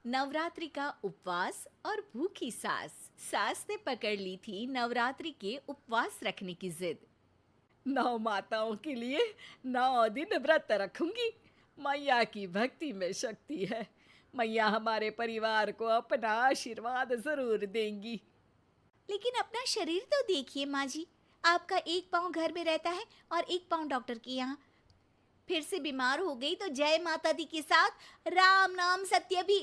नवरात्रि का उपवास और भूखी सास। सास ने पकड़ ली थी नवरात्रि के उपवास रखने की जिद। 9 माताओं के लिए 9 दिन व्रत रखूंगी। मैया की भक्ति में शक्ति है। मैया हमारे परिवार को अपना आशीर्वाद जरूर देंगी। लेकिन अपना शरीर तो देखिए माँ जी, आपका एक पाँव घर में रहता है और एक पाँव डॉक्टर के यहाँ। फिर से बीमार हो गई तो जय माता दी के साथ राम नाम सत्य भी।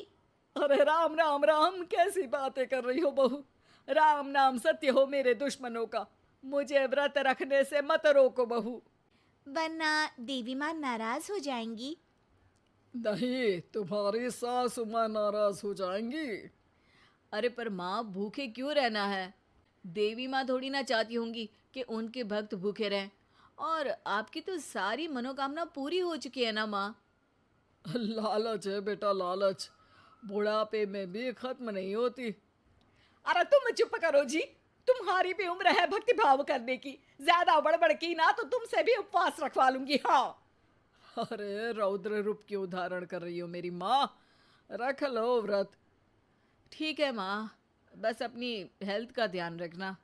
अरे राम राम राम, कैसी बातें कर रही हो बहू। राम नाम सत्य हो मेरे दुश्मनों का। मुझे व्रत रखने से मत रोको बहू। वरना देवी माँ नाराज हो जाएंगी। नहीं, तुम्हारी सासू माँ नाराज हो जाएंगी। अरे पर माँ, भूखे क्यों रहना है? देवी माँ थोड़ी ना चाहती होंगी कि उनके भक्त भूखे रहें। और आपकी तो सारी मनोकामना पूरी हो चुकी है ना माँ। लालच है बेटा, लालच बुढ़ापे में भी खत्म नहीं होती। अरे तुम चुप करो जी। तुम्हारी भी उम्र है भक्ति भाव करने की। ज्यादा बड़बड़ की ना तो तुमसे भी उपवास रखवा लूंगी। हाँ। अरे रौद्र रूप क्यों धारण कर रही हो मेरी माँ। रख लो व्रत। ठीक है माँ, बस अपनी हेल्थ का ध्यान रखना।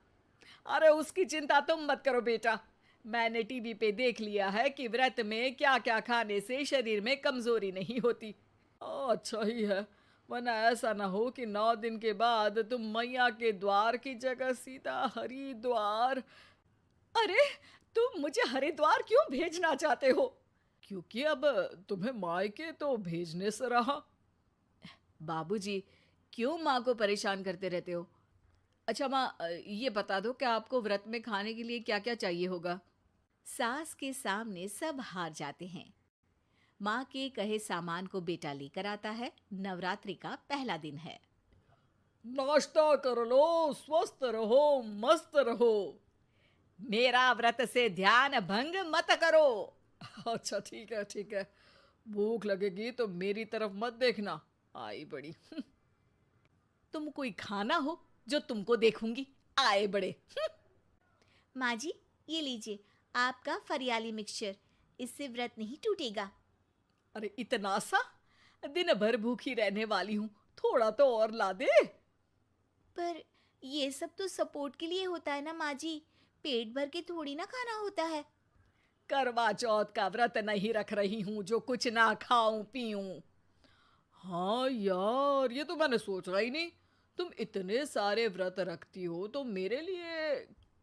अरे उसकी चिंता तुम मत करो बेटा। मैंने टीवी पे देख लिया है कि व्रत में क्या क्या खाने से शरीर में कमजोरी नहीं होती। अच्छा ही है, वरना ऐसा ना हो कि 9 दिन के बाद तुम मैया के द्वार की जगह सीधा हरिद्वार। अरे तुम मुझे हरिद्वार क्यों भेजना चाहते हो? क्योंकि अब तुम्हें मायके तो भेजने से रहा। बाबूजी, क्यों माँ को परेशान करते रहते हो? अच्छा माँ, ये बता दो कि आपको व्रत में खाने के लिए क्या क्या चाहिए होगा। सास के सामने सब हार जाते हैं। माँ के कहे सामान को बेटा लेकर आता है। नवरात्रि का पहला दिन है। नाश्ता कर लो, स्वस्थ रहो, मस्त रहो। मेरा व्रत से ध्यान भंग मत करो। अच्छा ठीक है ठीक है। भूख लगेगी तो मेरी तरफ मत देखना। आई बड़ी। तुम कोई खाना हो जो तुमको देखूंगी। आए बड़े। माँ जी, ये लीजिए आपका फरियाली मिक्सचर। इससे व्रत नहीं टूटेगा। अरे इतना सा? दिन भर भूखी रहने वाली हूँ, थोड़ा तो और ला दे। पर ये सब तो सपोर्ट के लिए होता है ना माँ जी, पेट भर के थोड़ी ना खाना होता है। करवा चौथ का व्रत नहीं रख रही हूँ जो कुछ ना खाऊं पीऊं। हाँ यार, ये तो मैंने सोचा ही नहीं। तुम इतने सारे व्रत रखती हो तो मेरे लिए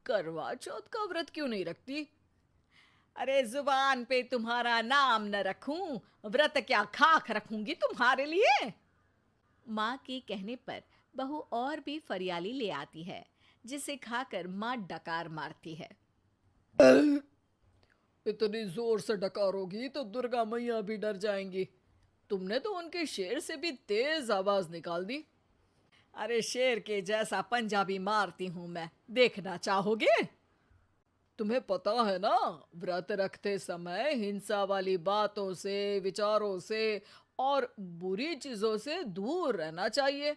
करवा चौथ का व्रत क्यों नहीं रखती? अरे जुबान पे तुम्हारा नाम न रखूं, व्रत क्या खाक रखूंगी तुम्हारे लिए। माँ के कहने पर बहू और भी फरियाली ले आती है, जिसे खाकर माँ डकार मारती है। इतनी जोर से डकारोगी तो दुर्गा मैया भी डर जाएंगी। तुमने तो उनके शेर से भी तेज आवाज निकाल दी। अरे शेर के जैसा पंजाबी मारती हूं मैं, देखना चाहोगे? तुम्हें पता है ना, व्रत रखते समय हिंसा वाली बातों से, विचारों से और बुरी चीजों से दूर रहना चाहिए।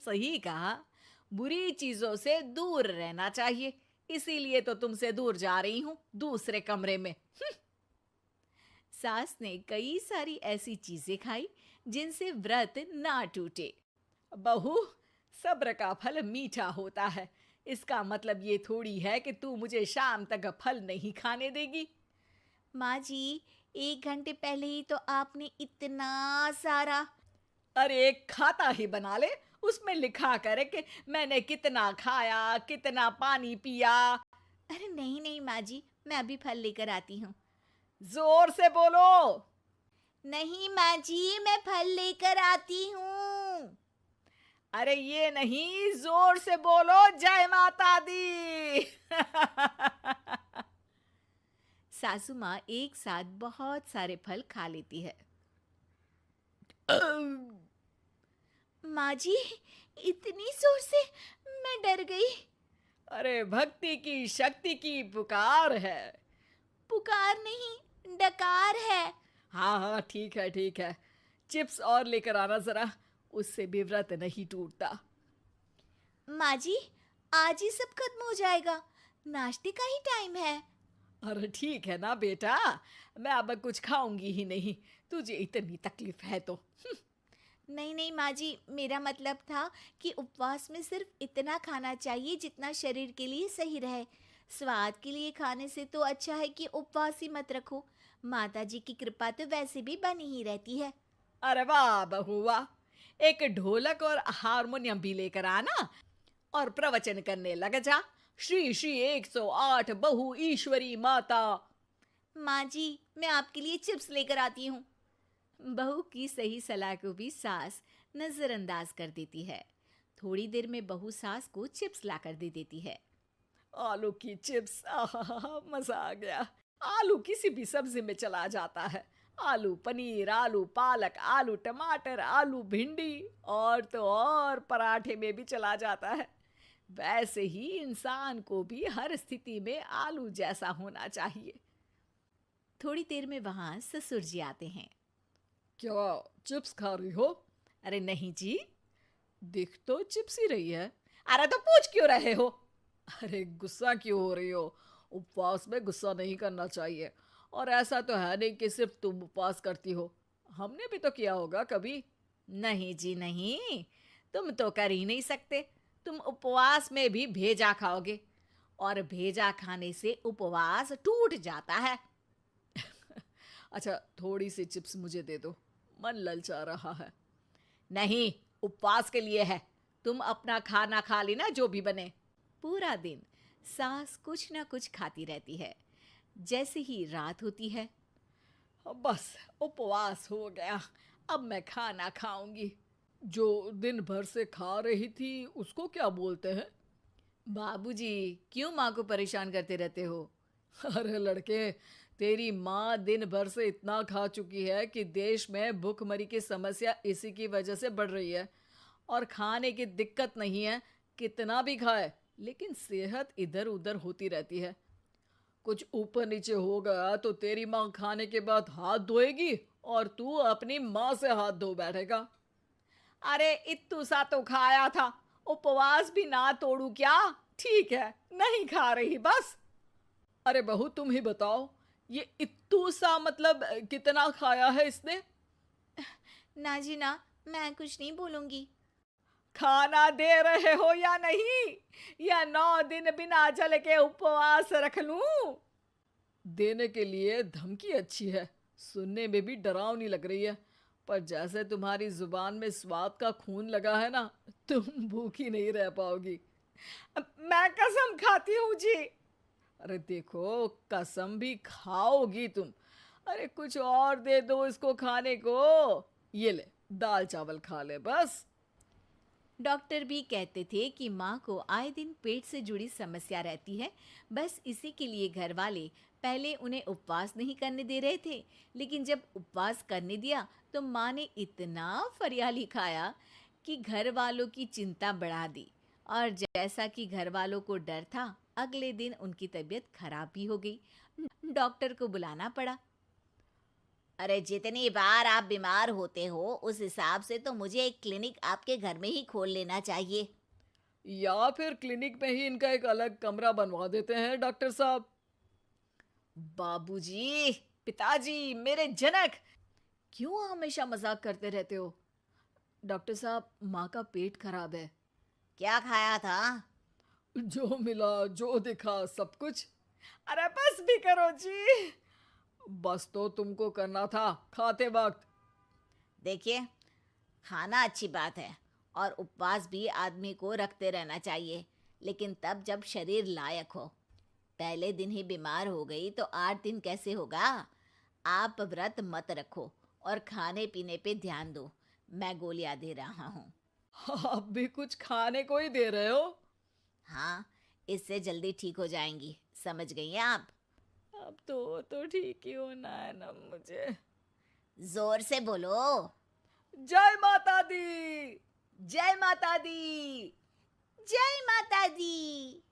सही कहा। बुरी चीजों से दूर रहना चाहिए। इसीलिए तो तुमसे दूर जा रही हूँ, दूसरे कमरे में। सास ने कई सारी ऐसी चीजें खाई जिनसे व्रत ना टूटे। बहू, सब्र का फल मीठा होता है। इसका मतलब ये थोड़ी है कि तू मुझे शाम तक फल नहीं खाने देगी। माँ जी, 1 घंटे पहले ही तो आपने इतना सारा। अरे एक खाता ही बना ले, उसमें लिखा करे कि मैंने कितना खाया, कितना पानी पिया। अरे नहीं नहीं माँ जी, मैं अभी फल लेकर आती हूँ। जोर से बोलो। नहीं माँ जी, मैं फल लेकर आती हूँ। अरे ये नहीं, जोर से बोलो, जय माता दी। सासू माँ एक साथ बहुत सारे फल खा लेती है। माँ जी, इतनी जोर से मैं डर गई। अरे भक्ति की शक्ति की पुकार है। पुकार नहीं, डकार है। हाँ हाँ ठीक है ठीक है। चिप्स और लेकर आना जरा, उससे भी व्रत नहीं टूटता। माँ जी, आज ही सब खत्म हो जाएगा, नाश्ते का ही टाइम है। अरे ठीक है ना बेटा, मैं अब कुछ खाऊंगी ही नहीं, तुझे इतनी तकलीफ है तो। नहीं नहीं माँ जी, मेरा मतलब था कि उपवास में सिर्फ इतना खाना चाहिए जितना शरीर के लिए सही रहे। स्वाद के लिए खाने से तो अच्छा है कि उपवास ही मत रखो। माता जी की कृपा तो वैसे भी बनी ही रहती है। अरे वाह बहू वाह! एक ढोलक और हारमोनियम भी लेकर आना और प्रवचन करने लग जा। श्री श्री 108 बहु ईश्वरी माता। माँ जी, मैं आपके लिए चिप्स लेकर आती हूँ। बहू की सही सलाह को भी सास नजरअंदाज कर देती है। थोड़ी देर में बहू सास को चिप्स लाकर दे देती है। आलू की चिप्स, आहा मजा आ गया। आलू किसी भी सब्जी में चला जाता है। आलू पनीर, आलू पालक, आलू टमाटर, आलू भिंडी और तो और पराठे में भी चला जाता है। वैसे ही इंसान को भी हर स्थिति में आलू जैसा होना चाहिए। थोड़ी देर में वहां ससुर जी आते हैं। क्या चिप्स खा रही हो? अरे नहीं जी, दिख तो चिप्स ही रही है। अरे तो पूछ क्यों रहे हो? अरे गुस्सा क्यों हो रही हो? उपवास में गुस्सा नहीं करना चाहिए। और ऐसा तो है नहीं कि सिर्फ तुम उपवास करती हो, हमने भी तो किया होगा कभी। नहीं जी नहीं, तुम तो कर ही नहीं सकते। तुम उपवास में भी भेजा खाओगे और भेजा खाने से उपवास टूट जाता है। अच्छा थोड़ी सी चिप्स मुझे दे दो, मन ललचा रहा है। नहीं, उपवास के लिए है। तुम अपना खाना खा लेना जो भी बने। पूरा दिन सास कुछ ना कुछ खाती रहती है। जैसे ही रात होती है, अब बस उपवास हो गया, अब मैं खाना खाऊंगी। जो दिन भर से खा रही थी उसको क्या बोलते हैं? बाबूजी क्यों माँ को परेशान करते रहते हो? अरे लड़के, तेरी माँ दिन भर से इतना खा चुकी है कि देश में भूखमरी की समस्या इसी की वजह से बढ़ रही है। और खाने की दिक्कत नहीं है, कितना भी खाए लेकिन सेहत इधर उधर होती रहती है। कुछ ऊपर नीचे हो गया तो तेरी माँ खाने के बाद हाथ धोएगी और तू अपनी माँ से हाथ धो बैठेगा। अरे इत्तू सा तो खाया था, उपवास भी ना तोड़ू क्या? ठीक है, नहीं खा रही बस। अरे बहू तुम ही बताओ, ये इत्तू सा मतलब कितना खाया है इसने? ना जी ना, मैं कुछ नहीं बोलूंगी। खाना दे रहे हो या नहीं, या 9 दिन बिना जल के उपवास रख लूं? देने के लिए धमकी अच्छी है, सुनने में भी डरावनी लग रही है। पर जैसे तुम्हारी जुबान में स्वाद का खून लगा है ना, तुम भूखी नहीं रह पाओगी। मैं कसम खाती हूँ जी। अरे देखो, कसम भी खाओगी तुम। अरे कुछ और दे दो इसको खाने को। ये ले, दाल चावल खा ले बस। डॉक्टर भी कहते थे कि माँ को आए दिन पेट से जुड़ी समस्या रहती है। बस इसी के लिए घर वाले पहले उन्हें उपवास नहीं करने दे रहे थे, लेकिन जब उपवास करने दिया तो माँ ने इतना फरियाली खाया कि घर वालों की चिंता बढ़ा दी। और जैसा कि घर वालों को डर था, अगले दिन उनकी तबीयत खराब भी हो गई। डॉक्टर को बुलाना पड़ा। अरे जितनी बार आप बीमार होते हो उस हिसाब से तो मुझे एक क्लिनिक आपके घर में ही खोल लेना चाहिए। या फिर क्लिनिक में ही इनका एक अलग कमरा बनवा देते हैं डॉक्टर साहब। बाबूजी, पिताजी, मेरे जनक, क्यों हमेशा मजाक करते रहते हो? डॉक्टर साहब, माँ का पेट खराब है। क्या खाया था? जो मिला जो दिखा सब कुछ। अरे बस भी करो जी। बस तो तुमको करना था खाते वक्त। देखिए, खाना अच्छी बात है और उपवास भी आदमी को रखते रहना चाहिए, लेकिन तब जब शरीर लायक हो। पहले दिन ही बीमार हो गई तो 8 दिन कैसे होगा? आप व्रत मत रखो और खाने पीने पे ध्यान दो। मैं गोलियां दे रहा हूँ। आप भी कुछ खाने को ही दे रहे हो? हाँ, इससे जल्दी ठीक हो जाएंगी, समझ गई हैं आप? अब तो ठीक ही होना है ना मुझे। जोर से बोलो। जय माता दी। जय माता दी। जय माता दी।